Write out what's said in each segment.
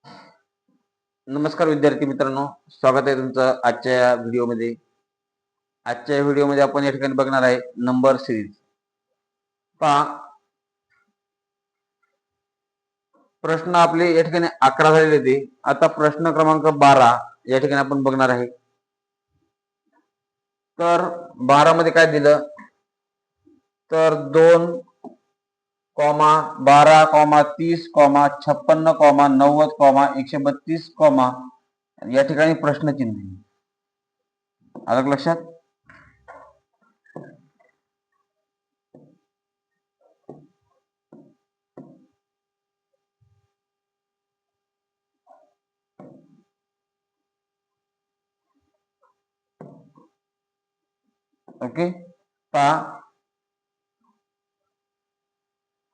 नमस्कार विद्यार्थी मित्रांनो, स्वागत आहे तुमचं आजच्या या व्हिडिओमध्ये. आजच्या व्हिडिओमध्ये आपण या ठिकाणी बघणार आहे नंबर सिरीज. पहा, प्रश्न आपले या ठिकाणी 11 झालेले होते. आता प्रश्न क्रमांक 12 या ठिकाणी आपण बघणार आहे. तर 12 मध्ये काय दिलं, तर 2, 12, 30, 56, 90, 132, या ठिकाणी प्रश्नचिन्ह. आलं लक्षात? ओके, पहा,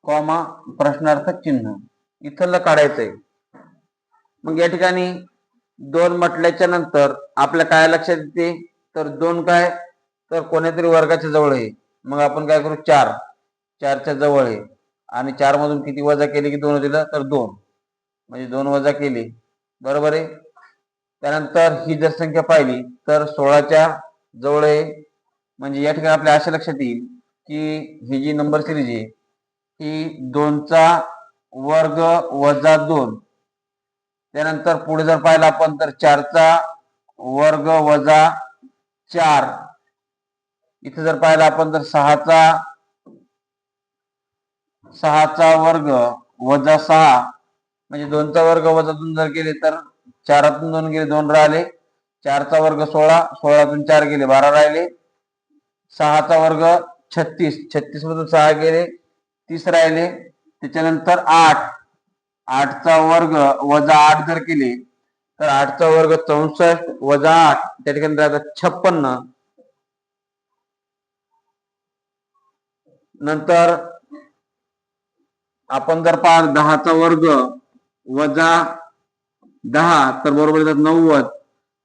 कॉमा प्रश्नार्थक चिन्ह इथलं काढायचंय. मग या ठिकाणी 2 म्हटल्याच्या नंतर आपल्या काय लक्षात येते, तर 2 काय, तर कोणत्यातरी वर्गाच्या जवळ आहे. मग आपण काय करू, 4 च्या जवळ आहे. आणि 4 मधून किती वजा केले की 2 दिलं, तर 2 म्हणजे 2 वजा केले, बरोबर आहे. त्यानंतर ही जर संख्या पाहिली तर 16च्या जवळ आहे. म्हणजे या ठिकाणी आपल्या अशा लक्षात येईल की ही जी नंबर सिरीज आहे ही 2चा वर्ग वजा 2. त्यानंतर पुढे जर पाहिलं आपण तर 4चा वर्ग वजा 4. इथे जर पाहिलं आपण तर 6चा वर्ग वजा 6. म्हणजे 2चा वर्ग वजा 2 जर केले तर 4तून 2 गेले, 2 राहिले. 4चा वर्ग 16, 16तून 4 गेले, 12 राहिले. 6चा वर्ग 36, 36 मधून 6 गेले, 30 राहिले. त्याच्यानंतर 8, 8चा वर्ग वजा 8 जर केले तर 8चा वर्ग 64 वजा 8, त्या ठिकाणी राहतात 56. नंतर आपण जर पाहिलं 10चा वर्ग वजा 10 तर बरोबर येतात 90.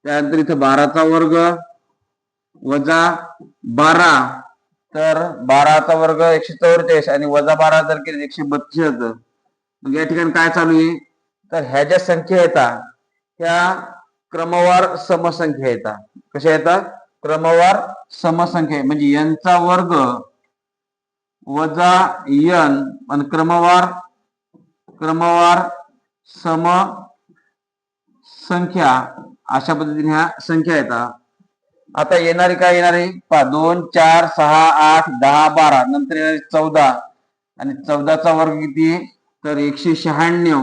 त्यानंतर इथे 12चा वर्ग वजा 12 तर 12चा वर्ग 144 आणि वजा 12 जर केले 132. मग या ठिकाणी काय चालू आहे, तर ह्या ज्या संख्या येतात ह्या क्रमवार समसंख्या येतात. कशा येतात, क्रमवार समसंख्या. म्हणजे यांचा वर्ग वजा n आणि क्रमवार सम संख्या, अशा पद्धतीने ह्या संख्या येतात. आता येणारी काय येणार आहे, 2, 4, 6, 8, 10, 12. नंतर येणारी 14 आणि 14चा वर्ग किती आहे, तर 196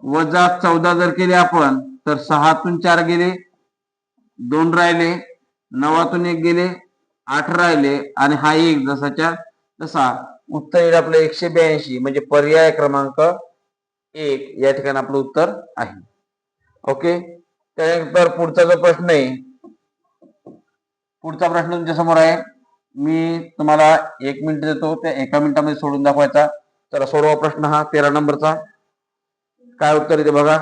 वजा 14 जर केले आपण तर 6तून 4 गेले, 2 राहिले. 9तून 1 गेले, 8 राहिले. आणि हा 1 जसाच्या तसा उत्तर येईल आपलं 182. म्हणजे पर्याय क्रमांक 1 या ठिकाणी आपलं उत्तर आहे. ओके, त्यानंतर पुढचा जो प्रश्न आहे, पुढचा प्रश्न तुमच्या समोर आहे. मी तुम्हाला 1 मिनिट देतो, त्या 1 मिनिटामध्ये सोडून दाखवायचा. चला सोडवा प्रश्न हा 13 नंबरचा. काय उत्तर येते बघा,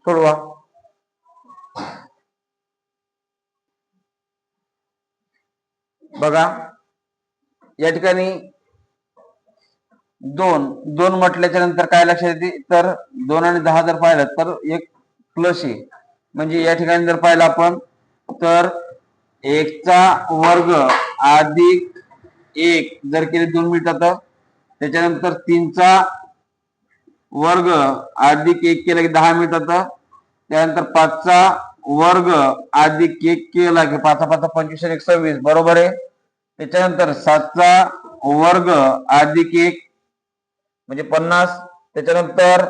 सोडवा. बघा या ठिकाणी 2 म्हटल्याच्या नंतर काय लक्षात येते, तर 2 आणि 10 जर पाहिलं तर एक प्लस आहे. म्हणजे या ठिकाणी जर पाहिलं आपण तर 1चा वर्ग अधिक 1 जर केले 2 मिळतात. त्याच्यानंतर 3चा वर्ग अधिक 1 केला की 10 मिळतात. त्यानंतर 5चा वर्ग अधिक 1 केला की 5 5 25 1 26, बरोबर आहे. त्याच्यानंतर 7चा वर्ग अधिक 1 म्हणजे 50. त्याच्यानंतर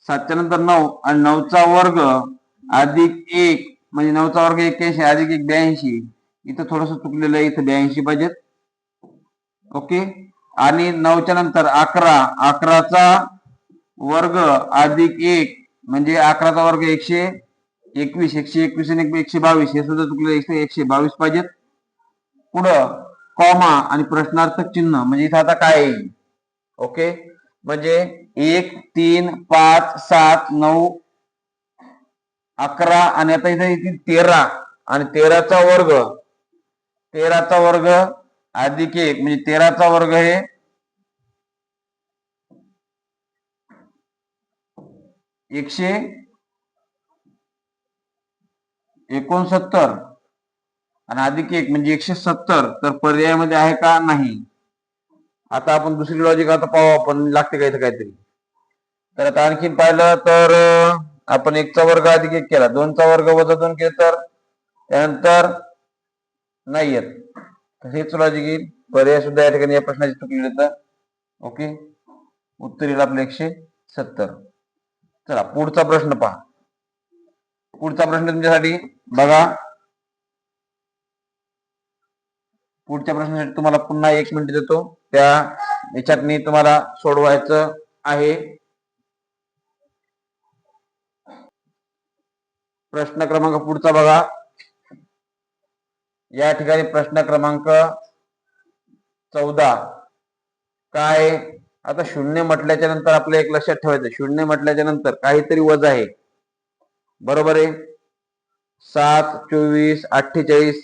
7च्या नंतर 9 आणि 9चा वर्ग अधिक 1 म्हणजे 9चा वर्ग 81 अधिक 1 82. इथं थोडस चुकलेलं आहे, इथं 82 पाहिजेत. ओके, आणि 9च्या नंतर 11, 11चा वर्ग अधिक 1 म्हणजे 11चा वर्ग 121, 121 आणि 122. हे सुद्धा चुकलेलं, इथे 122 पाहिजेत. पुढं कॉमा आणि प्रश्नार्थक चिन्ह, म्हणजे इथं आता काय येईल. ओके, म्हणजे 1, 3, 5, 7, 9, 11 आणि आता इथे येतील 13 आणि 13चा वर्ग अधिक 1 म्हणजे 13चा वर्ग हे 169 आणि अधिक 1 म्हणजे 170, तर पर्यायामध्ये आहे का नाही. आता आपण दुसरी लॉजिक आता पाहू आपण, लागते का इथं काहीतरी. तर आता आणखीन पाहिलं तर आपण 1चा वर्ग अधिक 1 केला, 2चा वर्ग वजा 2 केला, तर त्यानंतर नाही येत. हेच लॉजिक येईल. पर्याय सुद्धा या ठिकाणी या प्रश्नाची चुकलेले तर ओके, उत्तर येईल आपलं 170. चला पुढचा प्रश्न पहा. पुढचा प्रश्न तुमच्यासाठी बघा. पुढच्या प्रश्नासाठी तुम्हाला पुन्हा 1 मिनिट देतो, त्या याच्यात मी तुम्हाला सोडवायचं आहे. प्रश्न क्रमांक पुढचा बघा. या ठिकाणी प्रश्न क्रमांक 14 काय. आता शून्य म्हटल्याच्या नंतर आपल्या एक लक्षात ठेवायचं, शून्य म्हटल्याच्या नंतर काहीतरी वजा आहे, बरोबर आहे. 7, 24, 48,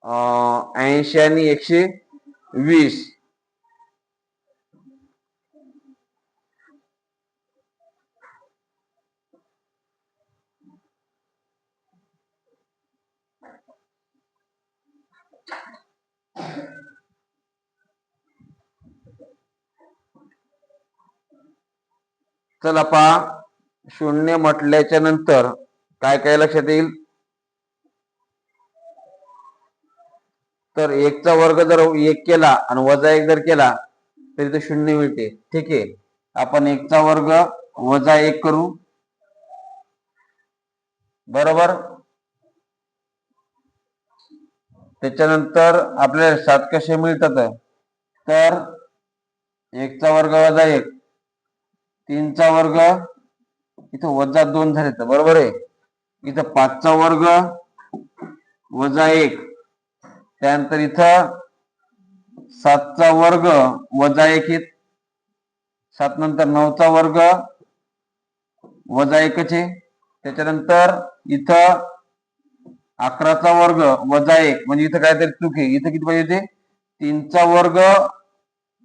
80 आणि 120. चला पहा, शून्य म्हटल्याच्या नंतर काय काय लक्षात येईल. तर 1चा वर्ग जर 1 केला आणि वजा 1 जर केला तरी तो शून्य मिळते. ठीक आहे, आपण 1चा वर्ग वजा 1 करू, बरोबर. त्याच्यानंतर आपल्याला 7 कसे मिळतात, तर 1चा वर्ग वजा 1, 3चा वर्ग, इथं वजा 2 झाले तर बरोबर आहे. इथं 5चा वर्ग वजा 1, त्यानंतर इथं 7चा वर्ग वजा 1, 7 नंतर 9चा वर्ग वजा 1 आहे. त्याच्यानंतर इथं 11चा वर्ग वजा 1, म्हणजे इथं काहीतरी चूक आहे. इथं किती पाहिजे होते, 3चा वर्ग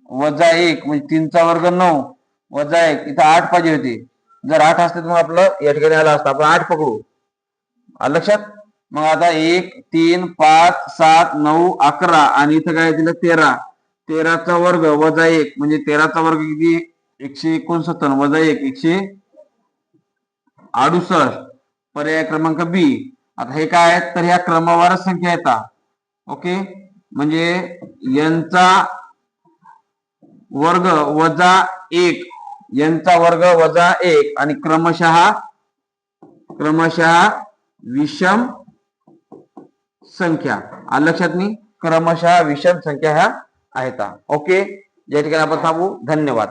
वजा 1 म्हणजे 3चा वर्ग 9 वजा 1, इथं 8 पाहिजे होते. जर 8 असते तर मग आपलं या ठिकाणी आलं असतं, आपण 8 पकडू. आलं लक्षात. मग आता 1, 3, 5, 7, 9, 11 आणि इथं काय दिलं 13. 13चा वर्ग वजा 1 म्हणजे 13चा वर्ग किती, 169 वजा 1, 168. पर्याय क्रमांक बी. आता हे काय आहेत, तर ह्या क्रमवार संख्या येतात. ओके, म्हणजे यांचा वर्ग वजा 1, यांचा वर्ग वजा 1 आणि क्रमशः विषम संख्या. आलं लक्षात नाही, क्रमशः विषम संख्या ह्या आहेत. ओके, या ठिकाणी आपण थांबू. धन्यवाद.